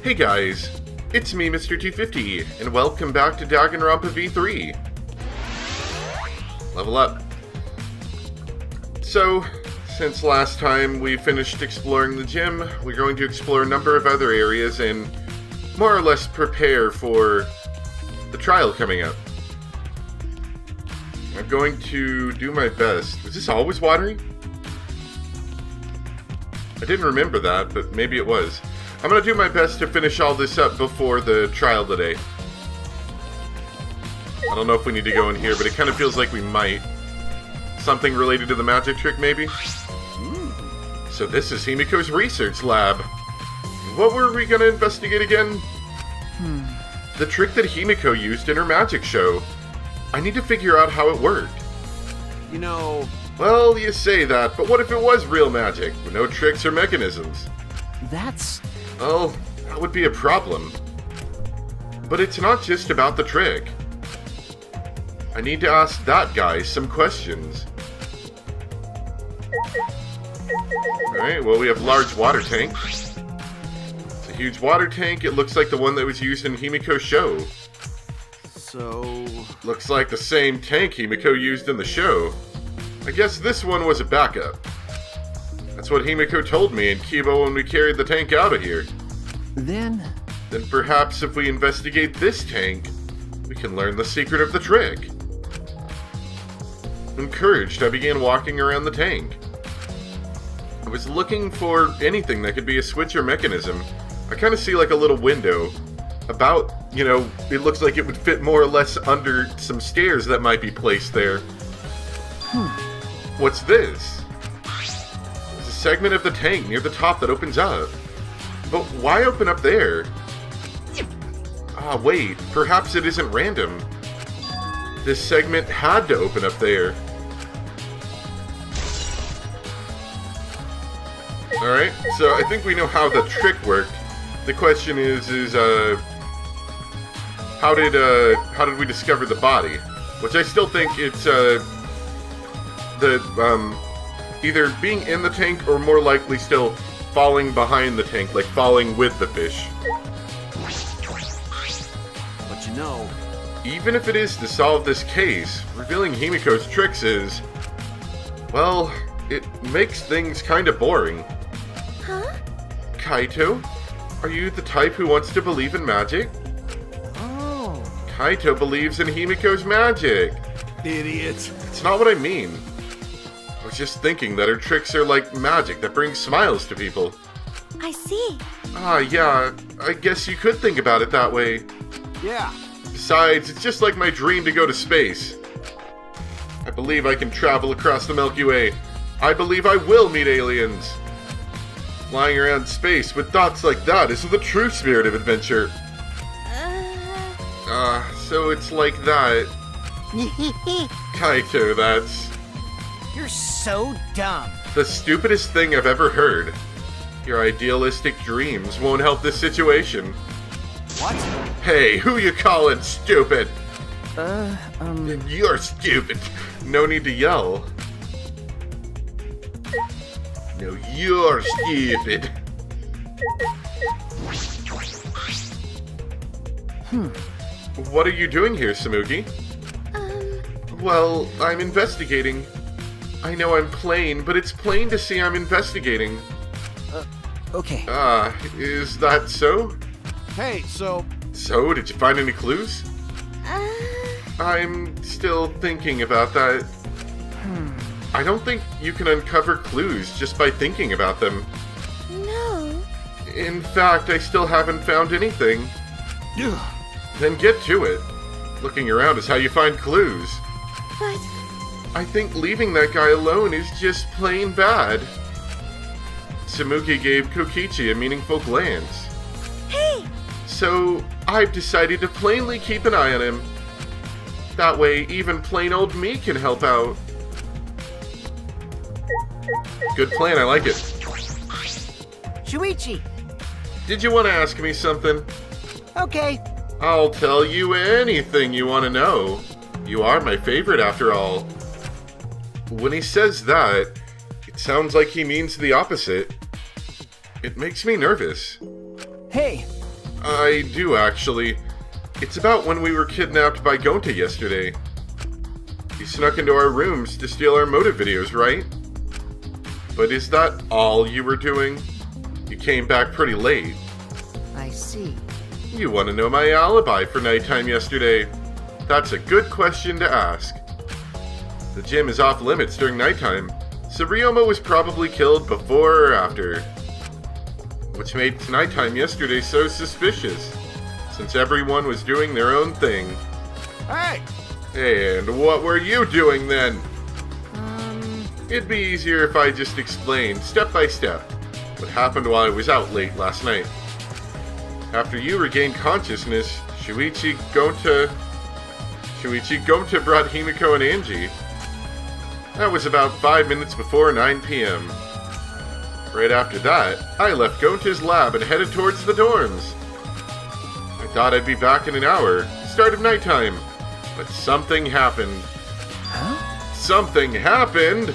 Hey guys, it's me, Mr. 250, and welcome back to Danganronpa V3. Level up. So, since last time we finished exploring the gym, we're going to explore a number of other areas and more or less prepare for the trial coming up. I'm going to do my best. Was this always watery? I didn't remember that, but maybe it was. I'm going to do my best to finish all this up before the trial today. I don't know if we need to go in here, but it kind of feels like we might. Something related to the magic trick, maybe? So this is Himiko's research lab. What were we going to investigate again? The trick that Himiko used in her magic show. I need to figure out how it worked. You know... Well, you say that, but what if it was real magic, with no tricks or mechanisms? That's... Well, that would be a problem. But it's not just about the trick. I need to ask that guy some questions. Alright, well we have large water tank. It's a huge water tank. It looks like the one that was used in Himiko's show. So... Looks like the same tank Himiko used in the show. I guess this one was a backup. That's what Himiko told me in Kibo when we carried the tank out of here. Then Perhaps if we investigate this tank, we can learn the secret of the trick. Encouraged, I began walking around the tank. I was looking for anything that could be a switch or mechanism. I kind of see like a little window. About, it looks like it would fit more or less under some stairs that might be placed there. What's this? There's a segment of the tank near the top that opens up. But why open up there? Ah, wait, perhaps it isn't random. This segment had to open up there. Alright, so I think we know how the trick worked. The question is how did we discover the body? Which I still think it's, either being in the tank or more likely still falling behind the tank, like falling with the fish. But you know... Even if it is to solve this case, revealing Himiko's tricks is... well, it makes things kinda boring. Huh? Kaito? Are you the type who wants to believe in magic? Oh... Kaito believes in Himiko's magic. Idiot. It's not what I mean. I was just thinking that her tricks are like magic that brings smiles to people. I see. Ah, yeah, I guess you could think about it that way. Yeah. Besides, it's just like my dream to go to space. I believe I can travel across the Milky Way. I believe I will meet aliens. Flying around space with thoughts like that is the true spirit of adventure. So it's like that. Kaito, that's You're so dumb. the stupidest thing I've ever heard. Your idealistic dreams won't help this situation. What? Hey, who you calling stupid? Uh, You're stupid. No need to yell. No, you're stupid. What are you doing here, Samugi? Well, I'm investigating. I know I'm plain, but it's plain to see I'm investigating. Okay. Is that so? Hey, so... So, did you find any clues? I'm still thinking about that. I don't think you can uncover clues just by thinking about them. No. In fact, I still haven't found anything. Ugh. Then get to it. Looking around is how you find clues. But I think leaving that guy alone is just plain bad. Samuki gave Kokichi a meaningful glance. hey, So, I've decided to plainly keep an eye on him. That way, even plain old me can help out. Good plan, I like it. Shuichi. Did you want to ask me something? Okay. I'll tell you anything you want to know. You are my favorite after all. When he says that, it sounds like he means the opposite. It makes me nervous. Hey, I do, actually. It's about when we were kidnapped by Gonta yesterday. He snuck into our rooms to steal our motive videos, right? But is that all you were doing? You came back pretty late. I see. You want to know my alibi for nighttime yesterday? That's a good question to ask. The gym is off limits during nighttime, so Ryoma was probably killed before or after. Which made nighttime yesterday so suspicious, since everyone was doing their own thing. Hey! And what were you doing then? It'd be easier if I just explained, step by step, what happened while I was out late last night. After you regained consciousness, Shuichi Gonta brought Himiko and Angie. That was about 5 minutes before 9 p.m. Right after that, I left Gonta's lab and headed towards the dorms. I thought I'd be back in an hour, start of nighttime, but something happened. Huh? Something happened!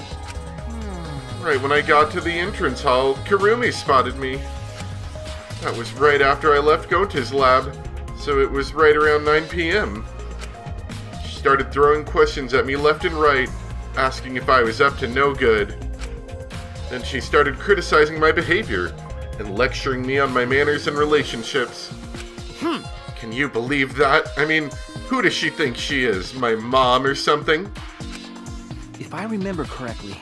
Right when I got to the entrance hall, Kurumi spotted me. That was right after I left Gonta's lab, so it was right around 9 p.m. She started throwing questions at me left and right, asking if I was up to no good. Then she started criticizing my behavior and lecturing me on my manners and relationships. Can you believe that? I mean, who does she think she is? My mom or something? If I remember correctly.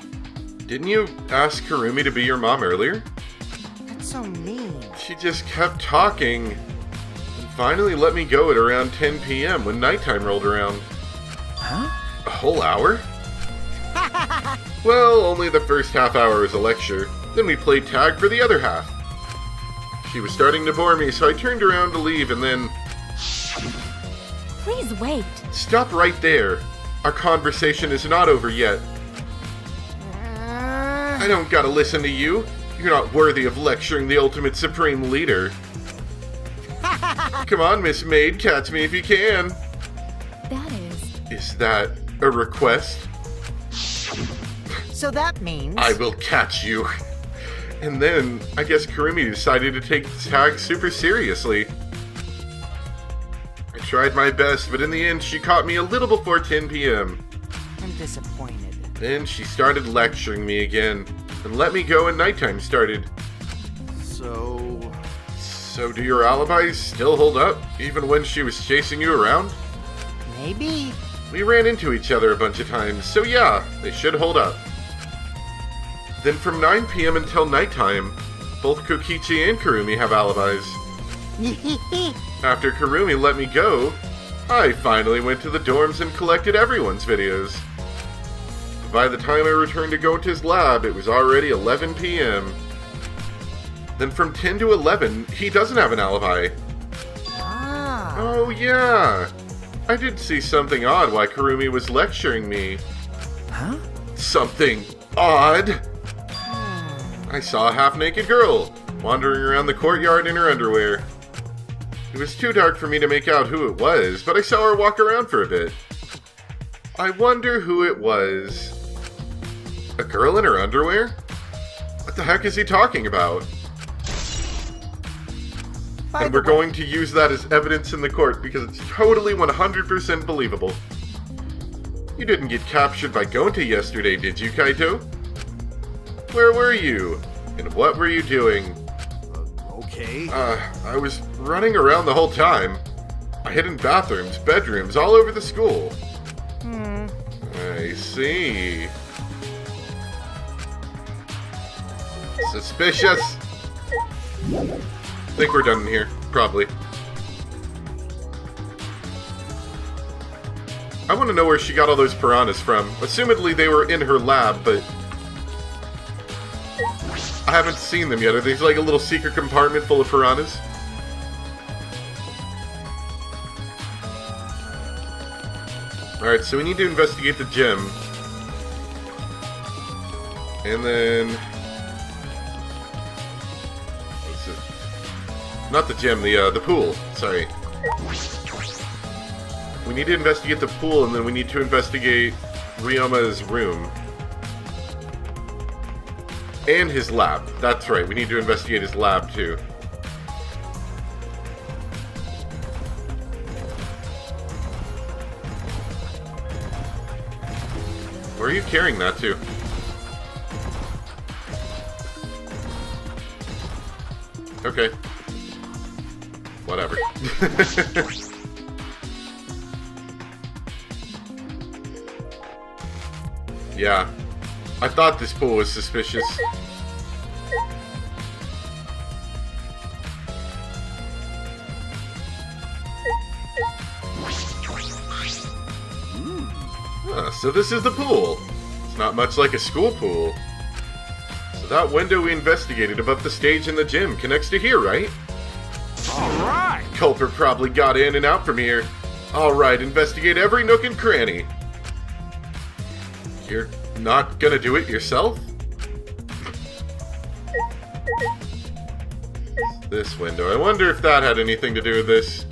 Didn't you ask Kurumi to be your mom earlier? That's so mean. She just kept talking and finally let me go at around 10 p.m. when nighttime rolled around. Huh? A whole hour? Well, only the first half hour was a lecture. Then we played tag for the other half. She was starting to bore me, so I turned around to leave and then... Please wait. Stop right there. Our conversation is not over yet. I don't gotta listen to you. You're not worthy of lecturing the ultimate supreme leader. Come on, Miss Maid, catch me if you can. That is. Is that a request? So that means... I will catch you. And then, I guess Kurumi decided to take the tag super seriously. I tried my best, but in the end, she caught me a little before 10 p.m. I'm disappointed. Then she started lecturing me again, and let me go and nighttime started. So do your alibis still hold up, even when she was chasing you around? Maybe. We ran into each other a bunch of times, so yeah, they should hold up. Then from 9 p.m. until nighttime, both Kokichi and Kurumi have alibis. After Kurumi let me go, I finally went to the dorms and collected everyone's videos. By the time I returned to Gonta's lab, it was already 11 p.m. Then from 10 to 11, he doesn't have an alibi. Ah. Oh yeah, I did see something odd while Kurumi was lecturing me. Huh? Something odd? I saw a half-naked girl wandering around the courtyard in her underwear. It was too dark for me to make out who it was, but I saw her walk around for a bit. I wonder who it was. A girl in her underwear? What the heck is he talking about? And we're going to use that as evidence in the court because it's totally 100% believable. You didn't get captured by Gonta yesterday, did you, Kaito? Where were you? And what were you doing? Okay. I was running around the whole time. I hid in bathrooms, bedrooms, all over the school. I see. Suspicious. I think we're done in here, probably. I want to know where she got all those piranhas from. Assumedly they were in her lab, but I haven't seen them yet. Are these like a little secret compartment full of piranhas? Alright, so we need to investigate the gym. And then... what's it? Not the gym, the pool. Sorry. We need to investigate the pool, and then we need to investigate Ryoma's room. And his lab. That's right, we need to investigate his lab, too. Where are you carrying that to? Okay. Whatever. Yeah. I thought this pool was suspicious. So this is the pool. It's not much like a school pool. So that window we investigated above the stage in the gym connects to here, right? Alright! Culprit probably got in and out from here. Alright, investigate every nook and cranny. You're not gonna do it yourself? This window. I wonder if that had anything to do with this.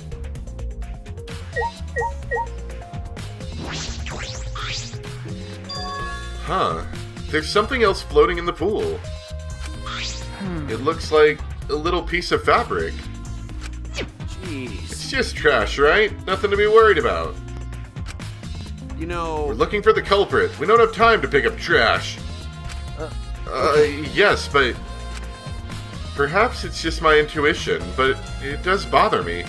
Huh. There's something else floating in the pool. It looks like a little piece of fabric. Jeez. It's just trash, right? Nothing to be worried about. You know... We're looking for the culprit. We don't have time to pick up trash. Yes, but... Perhaps it's just my intuition, but it does bother me.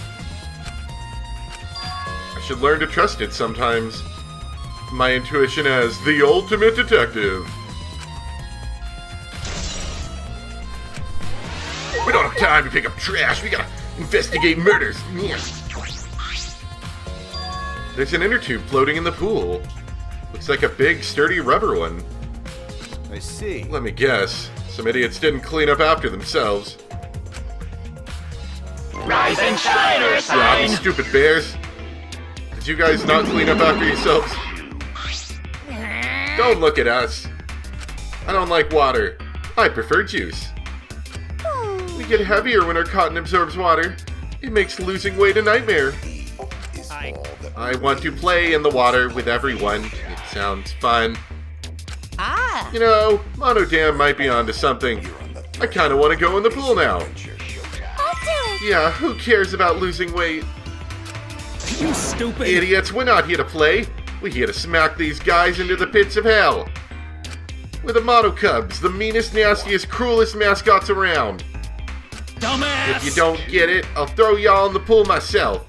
I should learn to trust it sometimes. My intuition as the ultimate detective. We don't have time to pick up trash. We gotta investigate murders. There's an inner tube floating in the pool. Looks like a big, sturdy rubber one. I see. Let me guess. Some idiots didn't clean up after themselves. Rise and shine, or Yeah, sign! stupid bears. Did you guys not clean up after yourselves? Don't look at us. I don't like water. I prefer juice. We get heavier when our cotton absorbs water. It makes losing weight a nightmare. I want to play in the water with everyone. It sounds fun. Ah! You know, Monodam might be onto something. I kind of want to go in the pool now. I'll do it. Yeah, who cares about losing weight? You stupid! Idiots, we're not here to play. We're here to smack these guys into the pits of hell. We're the Mono Cubs, the meanest, nastiest, cruelest mascots around. Dumbass! If you don't get it, I'll throw y'all in the pool myself.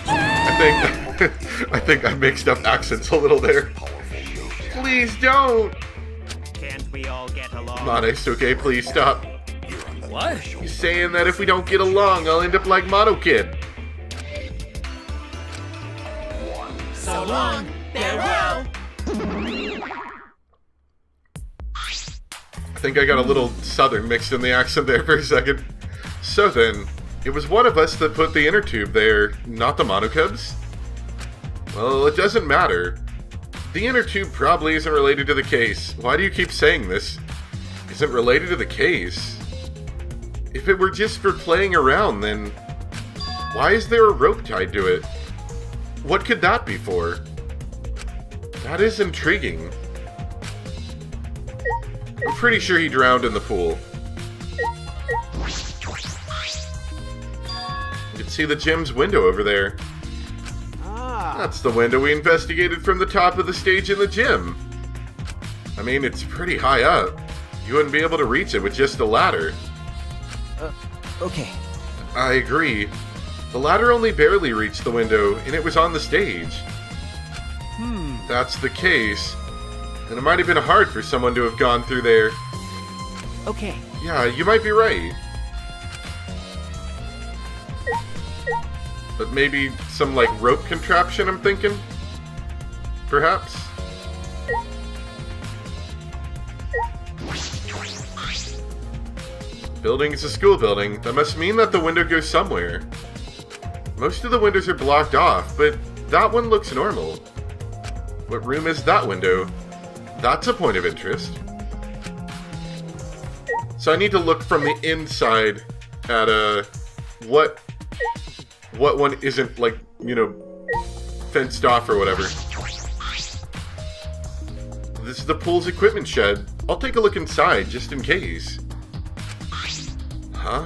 I think I mixed up accents a little there. Please don't. Can't we all get along? Monosuke, please stop. What? He's saying that if we don't get along, I'll end up like Mono Kid. So long, farewell! I think I got a little southern mixed in the accent there for a second. So then, it was one of us that put the inner tube there, not the Monocubs? Well, it doesn't matter. The inner tube probably isn't related to the case. Why do you keep saying this? Isn't related to the case? If it were just for playing around, then why is there a rope tied to it? What could that be for? That is intriguing. I'm pretty sure he drowned in the pool. You can see the gym's window over there. Ah. That's the window we investigated from the top of the stage in the gym. I mean, it's pretty high up. You wouldn't be able to reach it with just a ladder. Okay. I agree. The ladder only barely reached the window, and it was on the stage. That's the case. And it might have been hard for someone to have gone through there. Okay. Yeah, you might be right. But maybe some, like, rope contraption, I'm thinking? Perhaps? Building is a school building. That must mean that the window goes somewhere. Most of the windows are blocked off, but that one looks normal. What room is that window? That's a point of interest. So I need to look from the inside at, what one isn't, like, you know, fenced off or whatever. This is the pool's equipment shed. I'll take a look inside, just in case. Huh?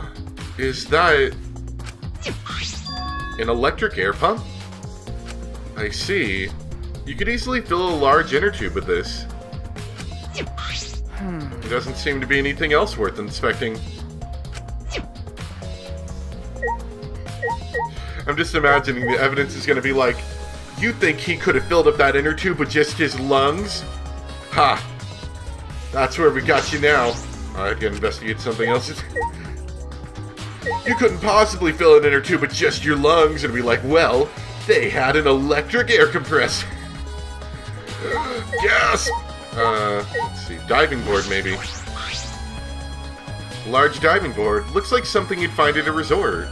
Is that an electric air pump? I see. You could easily fill a large inner tube with this. There doesn't seem to be anything else worth inspecting. I'm just imagining the evidence is going to be like, you think he could have filled up that inner tube with just his lungs? Ha! That's where we got you now. Alright, gotta investigate something else. You couldn't possibly fill an inner tube with just your lungs, and be like, well, they had an electric air compressor. Gasp! Let's see, diving board maybe. Large diving board. Looks like something you'd find at a resort.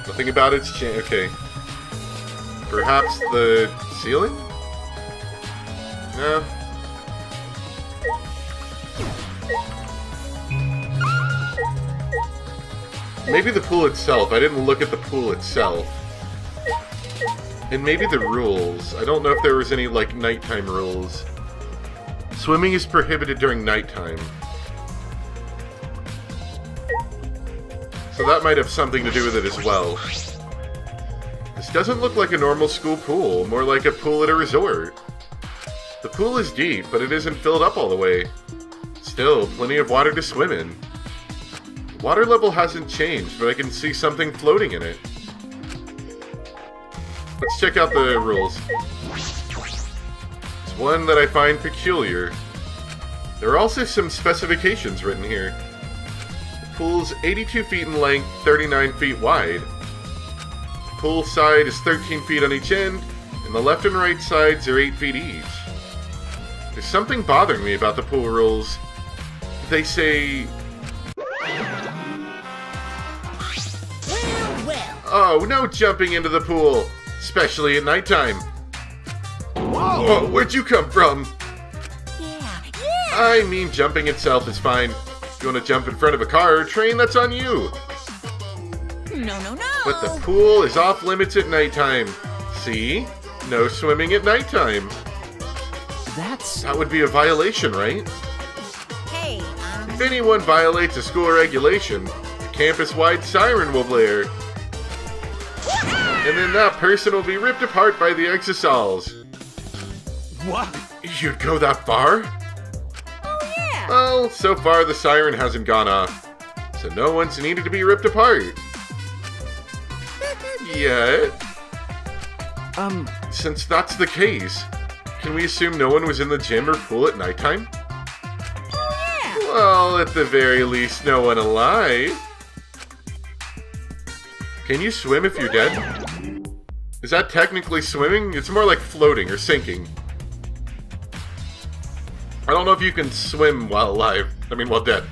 Nothing about its okay. Perhaps the ceiling? No. Maybe the pool itself. I didn't look at the pool itself. And maybe the rules. I don't know if there was any, like, nighttime rules. Swimming is prohibited during nighttime. So that might have something to do with it as well. This doesn't look like a normal school pool, more like a pool at a resort. The pool is deep, but it isn't filled up all the way. Still, plenty of water to swim in. The water level hasn't changed, but I can see something floating in it. Let's check out the rules. It's one that I find peculiar. There are also some specifications written here. The pool's 82 feet in length, 39 feet wide. The pool side is 13 feet on each end, and the left and right sides are 8 feet each. There's something bothering me about the pool rules. They say... Oh, no jumping into the pool, especially at nighttime. Whoa, where'd you come from? Yeah. I mean, jumping itself is fine. If you want to jump in front of a car or train, that's on you. No. But the pool is off limits at nighttime. See? No swimming at nighttime. That would be a violation, right? Hey, If anyone violates a school regulation, the campus-wide siren will blare. And then that person will be ripped apart by the exosols. What? You'd go that far? Oh, yeah. Well, so far the siren hasn't gone off, so no one's needed to be ripped apart. Yet. Since that's the case, can we assume no one was in the gym or pool at nighttime? Oh, yeah. Well, at the very least, no one alive. Can you swim if you're dead? Is that technically swimming? It's more like floating or sinking. I don't know if you can swim while alive. I mean, while dead.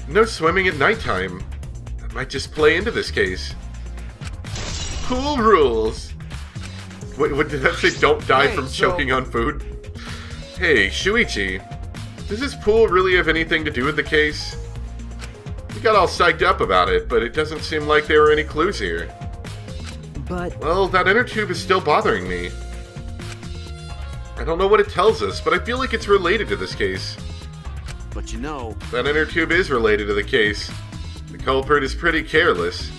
No swimming at nighttime. That might just play into this case. Pool rules. Wait, what did that say? Don't die from choking on food? Hey, Shuichi. Does this pool really have anything to do with the case? We got all psyched up about it, but it doesn't seem like there were any clues here. But... Well, that inner tube is still bothering me. I don't know what it tells us, but I feel like it's related to this case. But you know... That inner tube is related to the case. The culprit is pretty careless.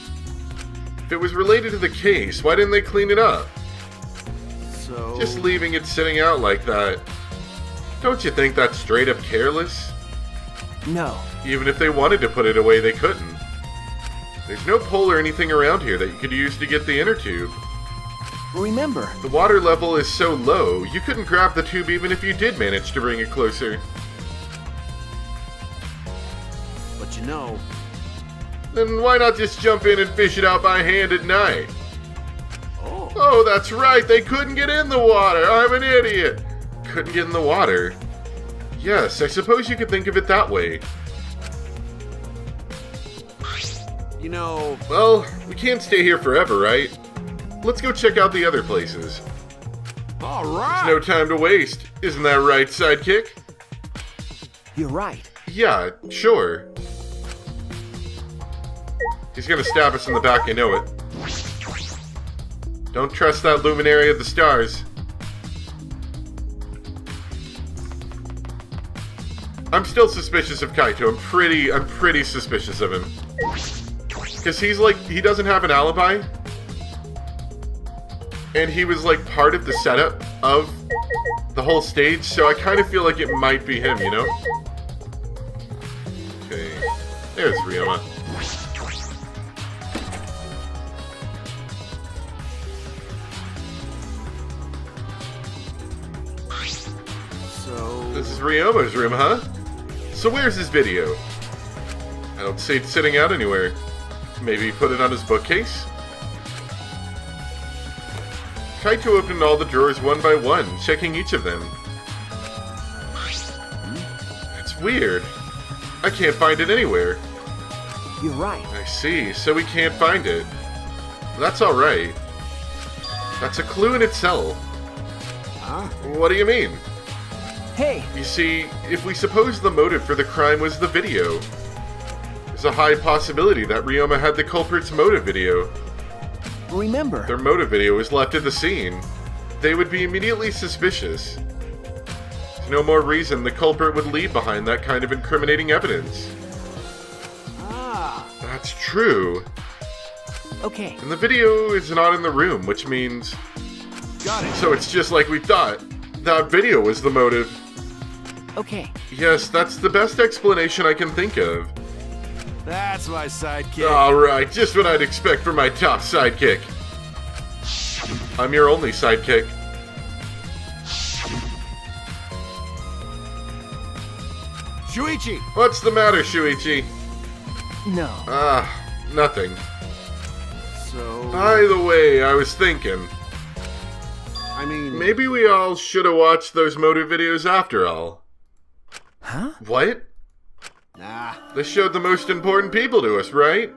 If it was related to the case, why didn't they clean it up? So... Just leaving it sitting out like that. Don't you think that's straight up careless? No. Even if they wanted to put it away, they couldn't. There's no pole or anything around here that you could use to get the inner tube. Remember. The water level is so low, you couldn't grab the tube even if you did manage to bring it closer. But you know... Then why not just jump in and fish it out by hand at night? Oh. Oh, that's right, they couldn't get in the water! I'm an idiot! Couldn't get in the water. Yes, I suppose you could think of it that way. You know... Well, we can't stay here forever, right? Let's go check out the other places. Alright! No time to waste. Isn't that right, sidekick? You're right. Yeah, sure. He's gonna stab us in the back, I know it. Don't trust that luminary of the stars. I'm still suspicious of Kaito. I'm pretty suspicious of him. Because he's like, he doesn't have an alibi. And he was like part of the setup of the whole stage, so I kind of feel like it might be him, you know? Okay, there's Ryoma. So... This is Ryoma's room, huh? So where's his video? I don't see it sitting out anywhere. Maybe he put it on his bookcase? Kaito opened all the drawers one by one, checking each of them. It's weird. I can't find it anywhere. You're right. I see, so we can't find it. That's alright. That's a clue in itself. Huh? What do you mean? Hey, You see, if we suppose the motive for the crime was the video, there's a high possibility that Ryoma had the culprit's motive video. remember. Their motive video was left at the scene. They would be immediately suspicious. There's no more reason the culprit would leave behind that kind of incriminating evidence. Ah. That's true. Okay, And the video is not in the room, which means... Got it. So it's just like we thought. That video was the motive. okay. Yes, that's the best explanation I can think of. That's my sidekick. Alright, just what I'd expect from my top sidekick. I'm your only sidekick. Shuichi! What's the matter, Shuichi? No. Nothing. So... By the way, I was thinking, I mean... maybe we all should have watched those motive videos after all. Huh? What? Nah. They showed the most important people to us, right?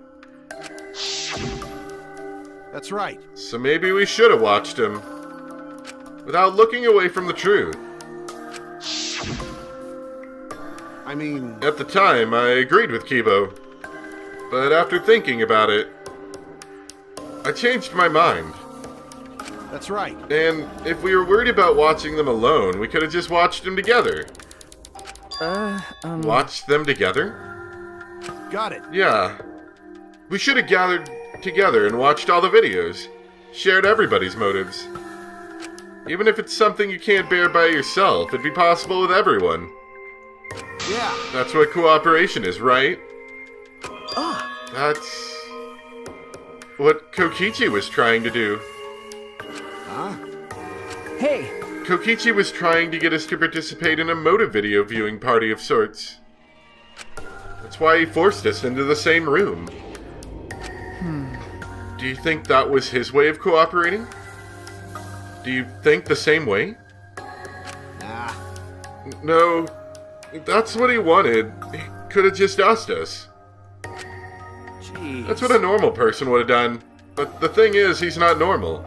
That's right. So maybe we should have watched them. Without looking away from the truth. I mean... At the time, I agreed with Kibo. But after thinking about it, I changed my mind. That's right. And if we were worried about watching them alone, we could have just watched them together. Watched them together? Got it. Yeah. We should have gathered together and watched all the videos. Shared everybody's motives. Even if it's something you can't bear by yourself, it'd be possible with everyone. Yeah. That's what cooperation is, right? Ah, That's what Kokichi was trying to do. Huh? hey, Kokichi was trying to get us to participate in a motive video viewing party of sorts. That's why he forced us into the same room. Do you think that was his way of cooperating? Do you think the same way? Nah. No, that's what he wanted. He could have just asked us. Jeez. That's what a normal person would have done. But the thing is, he's not normal.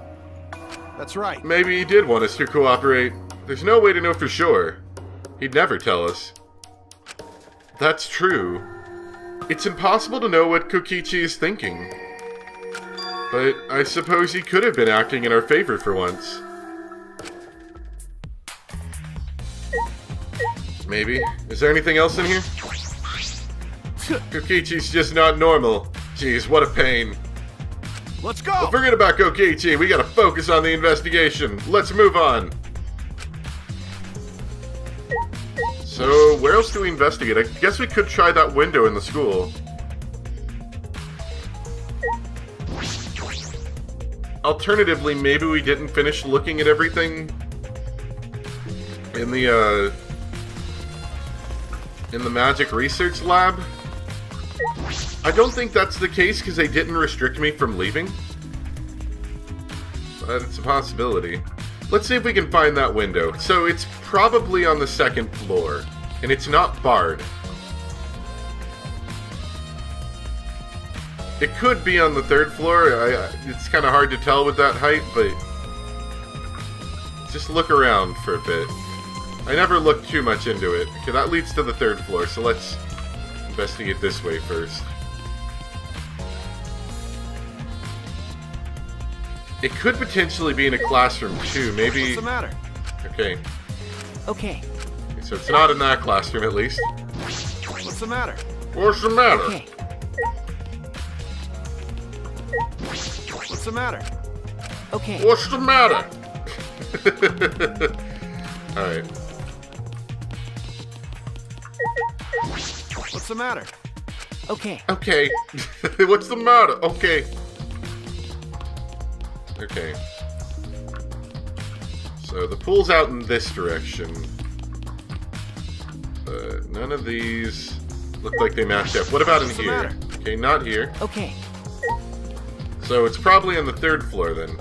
That's right. Maybe he did want us to cooperate. There's no way to know for sure. He'd never tell us. That's true. It's impossible to know what Kokichi is thinking. But I suppose he could have been acting in our favor for once. Maybe. Is there anything else in here? Kokichi's just not normal. Jeez, what a pain. Let's go! Well, forget about Kokichi. We gotta focus on the investigation. Let's move on. So, where else do we investigate? I guess we could try that window in the school. Alternatively, maybe we didn't finish looking at everything in the magic research lab. I don't think that's the case because they didn't restrict me from leaving. But it's a possibility. Let's see if we can find that window. So it's probably on the second floor, and it's not barred. It could be on the third floor. It's kind of hard to tell with that height, but just look around for a bit. I never looked too much into it. Okay, that leads to the third floor, so let's investigate this way first. It could potentially be in a classroom too, maybe... What's the matter? Okay, okay, so it's not in that classroom at least. What's the matter? What's the matter? okay. What's the matter? Okay. What's the matter? Alright. What's the matter? Okay. Okay. What's the matter? Okay. Okay. So the pool's out in this direction. But none of these look like they match up. What about in What's the here? matter? Okay, not here. Okay. So it's probably on the 3rd floor then.